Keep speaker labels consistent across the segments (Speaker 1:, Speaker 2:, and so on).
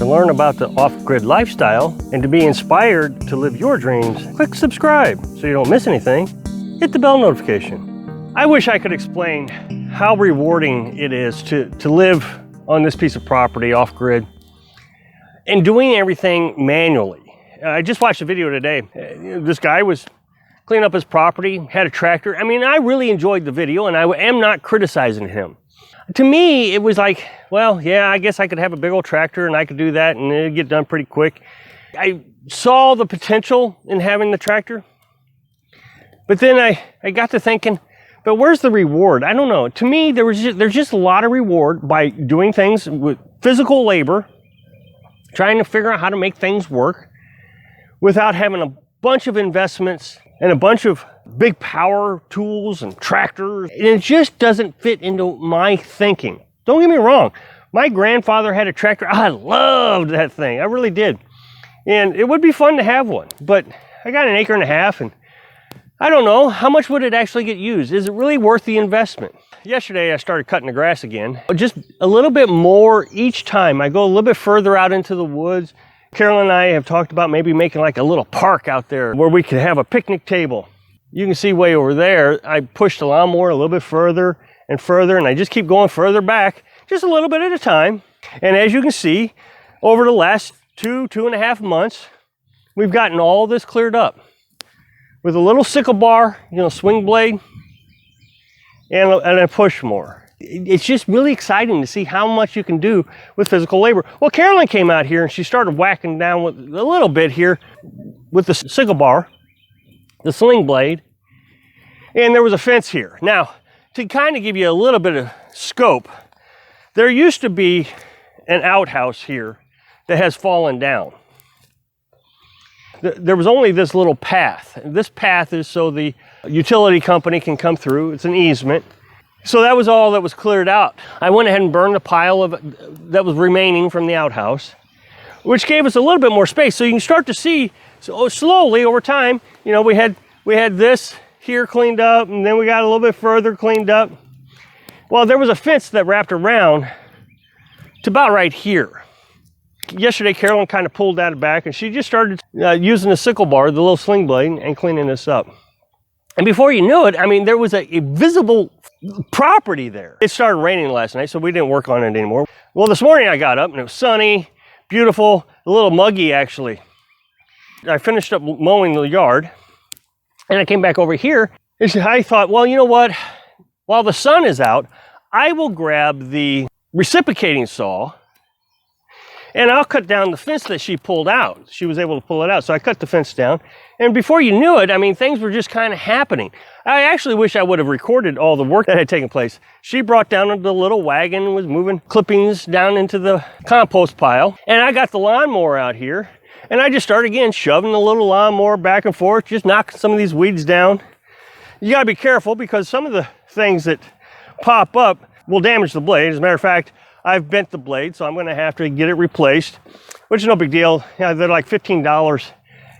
Speaker 1: To learn about the off-grid lifestyle and to be inspired to live your dreams, click subscribe so you don't miss anything. Hit the bell notification. I wish I could explain how rewarding it is to live on this piece of property off-grid and doing everything manually. I just watched a video today. This guy was cleaning up his property, had a tractor. I mean, I really enjoyed the video and I am not criticizing him. To me, it was like, well, yeah, I guess I could have a big old tractor and I could do that and it'd get done pretty quick. I saw the potential in having the tractor, but then I got to thinking, but where's the reward? I don't know. To me, there's just a lot of reward by doing things with physical labor, trying to figure out how to make things work without having a bunch of investments and a bunch of big power tools and tractors. And it just doesn't fit into my thinking. Don't get me wrong. My grandfather had a tractor. I loved that thing. I really did. And it would be fun to have one. But I got an acre and a half and I don't know, how much would it actually get used? Is it really worth the investment? Yesterday I started cutting the grass again. Just a little bit more each time. I go a little bit further out into the woods. Carolyn and I have talked about maybe making like a little park out there where we could have a picnic table. You can see way over there, I pushed the lawnmower a little bit further and further, and I just keep going further back, just a little bit at a time. And as you can see, over the last 2.5 months, we've gotten all this cleared up with a little sickle bar, swing blade, and a push mower. It's just really exciting to see how much you can do with physical labor. Well, Carolyn came out here and she started whacking down with a little bit here with the sickle bar, the sling blade, and there was a fence here. Now, to kind of give you a little bit of scope, there used to be an outhouse here that has fallen down. There was only this little path. This path is so the utility company can come through. It's an easement. So that was all that was cleared out. I went ahead and burned a pile that was remaining from the outhouse, which gave us a little bit more space. So you can start to see, so slowly over time, we had this here cleaned up, and then we got a little bit further cleaned up. Well, there was a fence that wrapped around to about right here. Yesterday, Carolyn kind of pulled that back, and she just started using the sickle bar, the little sling blade, and cleaning this up. And before you knew it, I mean, there was a visible property there. It started raining last night, so we didn't work on it anymore. Well, this morning I got up and it was sunny, beautiful, a little muggy actually. I finished up mowing the yard and I came back over here and I thought, well, you know what? While the sun is out, I will grab the reciprocating saw and I'll cut down the fence that she pulled out. She was able to pull it out, so I cut the fence down. And before you knew it, I mean, things were just kind of happening. I actually wish I would have recorded all the work that had taken place. She brought down the little wagon and was moving clippings down into the compost pile. And I got the lawnmower out here, and I just started again shoving the little lawnmower back and forth, just knocking some of these weeds down. You gotta be careful because some of the things that pop up will damage the blade. As a matter of fact, I've bent the blade, so I'm gonna have to get it replaced, which is no big deal. They're like $15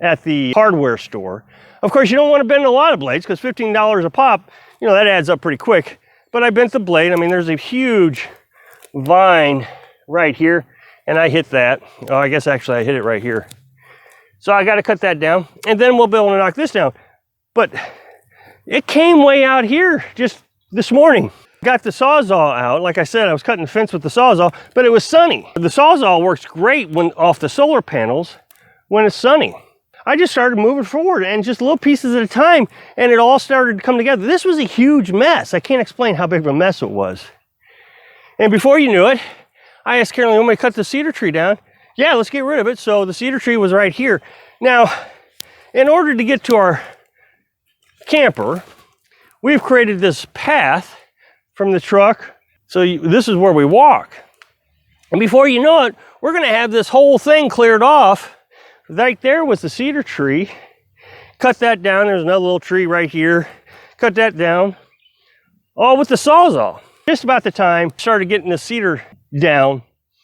Speaker 1: at the hardware store. Of course, you don't want to bend a lot of blades because $15 a pop, that adds up pretty quick. But I bent the blade. I mean, there's a huge vine right here, and I hit that. Oh, I guess actually I hit it right here. So I got to cut that down, and then we'll be able to knock this down. But it came way out here just this morning. Got the Sawzall out. Like I said, I was cutting the fence with the Sawzall, but it was sunny. The Sawzall works great when off the solar panels when it's sunny. I just started moving forward and just little pieces at a time, and it all started to come together. This was a huge mess. I can't explain how big of a mess it was. And before you knew it, I asked Carolyn, you want me to cut the cedar tree down? Yeah, let's get rid of it. So the cedar tree was right here. Now, in order to get to our camper, we've created this path from the truck. So this is where we walk. And before you know it, we're gonna have this whole thing cleared off. Right there was the cedar tree. Cut that down. There's another little tree right here. Cut that down. All with the Sawzall. Just about the time I started getting the cedar down,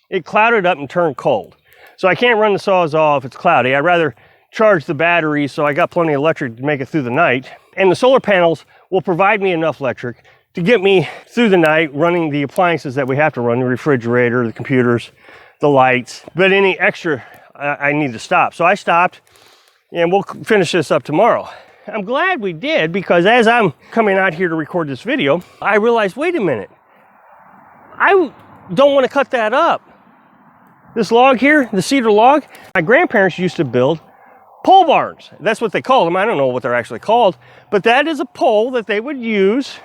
Speaker 1: it clouded up and turned cold. So I can't run the Sawzall if it's cloudy. I'd rather charge the battery so I got plenty of electric to make it through the night. And the solar panels will provide me enough electric to get me through the night running the appliances that we have to run, the refrigerator, the computers, the lights, but any extra I need to stop. So I stopped, and we'll finish this up tomorrow. I'm glad we did, because as I'm coming out here to record this video, I realized, wait a minute, I don't want to cut that up. This log here, the cedar log, my grandparents used to build pole barns. That's what they called them. I don't know what they're actually called, but that is a pole that they would use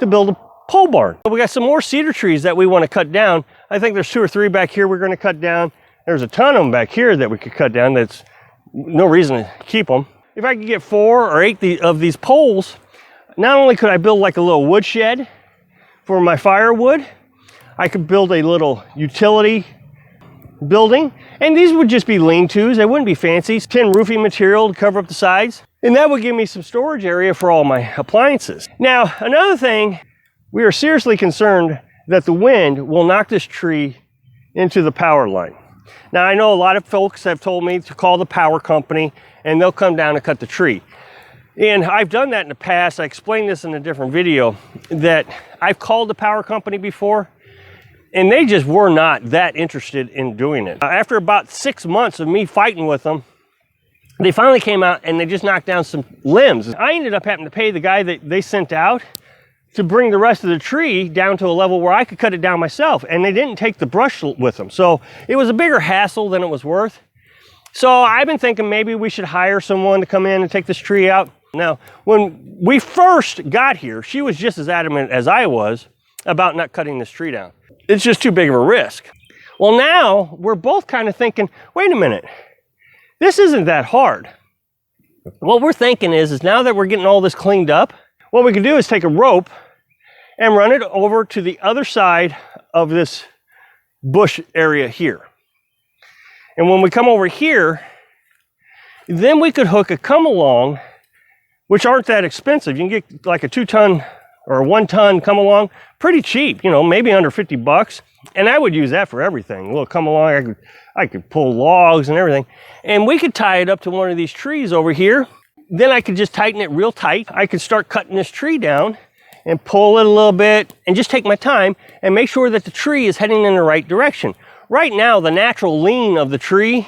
Speaker 1: to build a pole barn. We got some more cedar trees that we want to cut down. I think there's 2 or 3 back here we're going to cut down. There's a ton of them back here that we could cut down. That's no reason to keep them. If I could get 4 or 8 of these poles, not only could I build like a little woodshed for my firewood, I could build a little utility building, and these would just be lean-tos. They wouldn't be fancy. Tin roofing material to cover up the sides, and that would give me some storage area for all my appliances. Now, another thing, we are seriously concerned that the wind will knock this tree into the power line. Now, I know a lot of folks have told me to call the power company and they'll come down and cut the tree. And I've done that in the past. I explained this in a different video, that I've called the power company before, and they just were not that interested in doing it. After about 6 months of me fighting with them, they finally came out and they just knocked down some limbs. I ended up having to pay the guy that they sent out to bring the rest of the tree down to a level where I could cut it down myself, and they didn't take the brush with them. So it was a bigger hassle than it was worth. So I've been thinking maybe we should hire someone to come in and take this tree out. Now, when we first got here, she was just as adamant as I was about not cutting this tree down. It's just too big of a risk. Well, now we're both kind of thinking, wait a minute, this isn't that hard. What we're thinking is now that we're getting all this cleaned up, what we can do is take a rope and run it over to the other side of this bush area here. And when we come over here, then we could hook a come-along, which aren't that expensive. You can get like a 2-ton or a 1-ton come-along, pretty cheap, you know, maybe under 50 bucks. And I would use that for everything. A little come-along, I could pull logs and everything. And we could tie it up to one of these trees over here. Then I could just tighten it real tight. I could start cutting this tree down and pull it a little bit and just take my time and make sure that the tree is heading in the right direction. Right now, the natural lean of the tree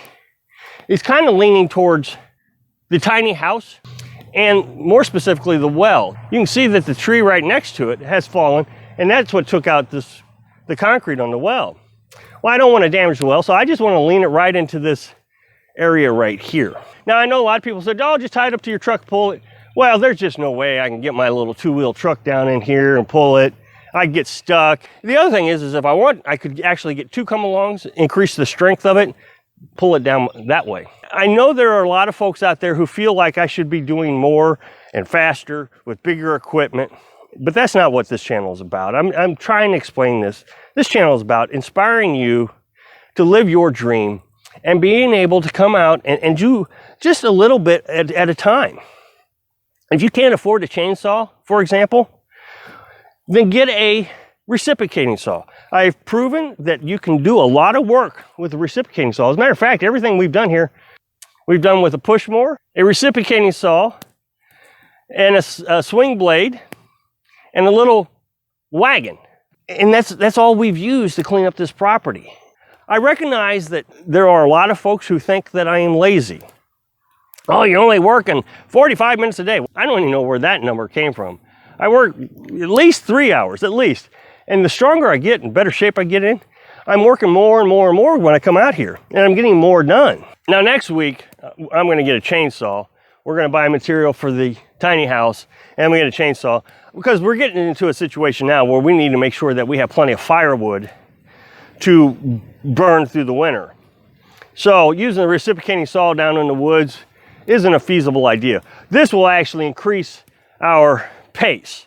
Speaker 1: is kind of leaning towards the tiny house, and more specifically, the well. You can see that the tree right next to it has fallen, and that's what took out the concrete on the well. Well, I don't want to damage the well, so I just want to lean it right into this area right here. Now, I know a lot of people said, oh, just tie it up to your truck, pull it. Well, there's just no way I can get my little 2-wheel truck down in here and pull it. I'd get stuck. The other thing is if I want, I could actually get 2 come-alongs, increase the strength of it, pull it down that way. I know there are a lot of folks out there who feel like I should be doing more and faster with bigger equipment, but that's not what this channel is about. I'm trying to explain this. This channel is about inspiring you to live your dream and being able to come out and do just a little bit at a time. If you can't afford a chainsaw, for example, then get a reciprocating saw. I've proven that you can do a lot of work with a reciprocating saw. As a matter of fact, everything we've done here, we've done with a push mower, a reciprocating saw, and a swing blade, and a little wagon. And that's all we've used to clean up this property. I recognize that there are a lot of folks who think that I am lazy. Oh, you're only working 45 minutes a day. I don't even know where that number came from. I work at least 3 hours, at least. And the stronger I get and better shape I get in, I'm working more and more and more when I come out here, and I'm getting more done. Now, next week, I'm going to get a chainsaw. We're going to buy material for the tiny house, and we get a chainsaw, because we're getting into a situation now where we need to make sure that we have plenty of firewood to burn through the winter. So using a reciprocating saw down in the woods isn't a feasible idea. This will actually increase our pace.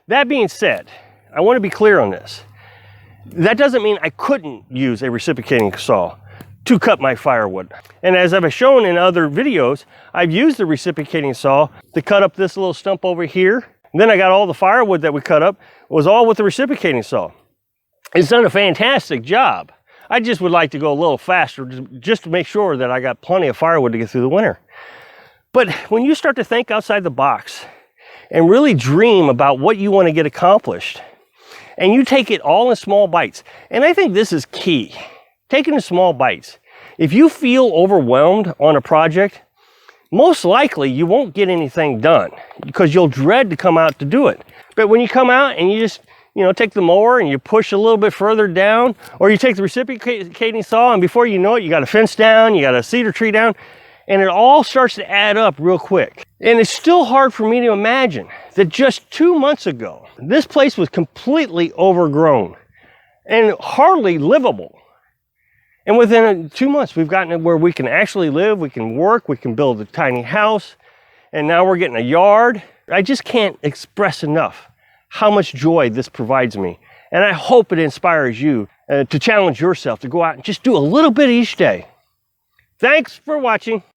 Speaker 1: That being said, I want to be clear on this. That doesn't mean I couldn't use a reciprocating saw to cut my firewood. And as I've shown in other videos, I've used the reciprocating saw to cut up this little stump over here. And then I got all the firewood that we cut up, was all with the reciprocating saw. It's done a fantastic job. I just would like to go a little faster just to make sure that I got plenty of firewood to get through the winter. But when you start to think outside the box and really dream about what you want to get accomplished, and you take it all in small bites, and I think this is key Take it in small bites. If you feel overwhelmed on a project, most likely you won't get anything done because you'll dread to come out to do it. But when you come out and you just, take the mower and you push a little bit further down, or you take the reciprocating saw and before you know it, you got a fence down, you got a cedar tree down, and it all starts to add up real quick. And it's still hard for me to imagine that just 2 months ago, this place was completely overgrown and hardly livable. And within 2 months, we've gotten it where we can actually live, we can work, we can build a tiny house, and now we're getting a yard. I just can't express enough how much joy this provides me. And I hope it inspires you to challenge yourself to go out and just do a little bit each day. Thanks for watching.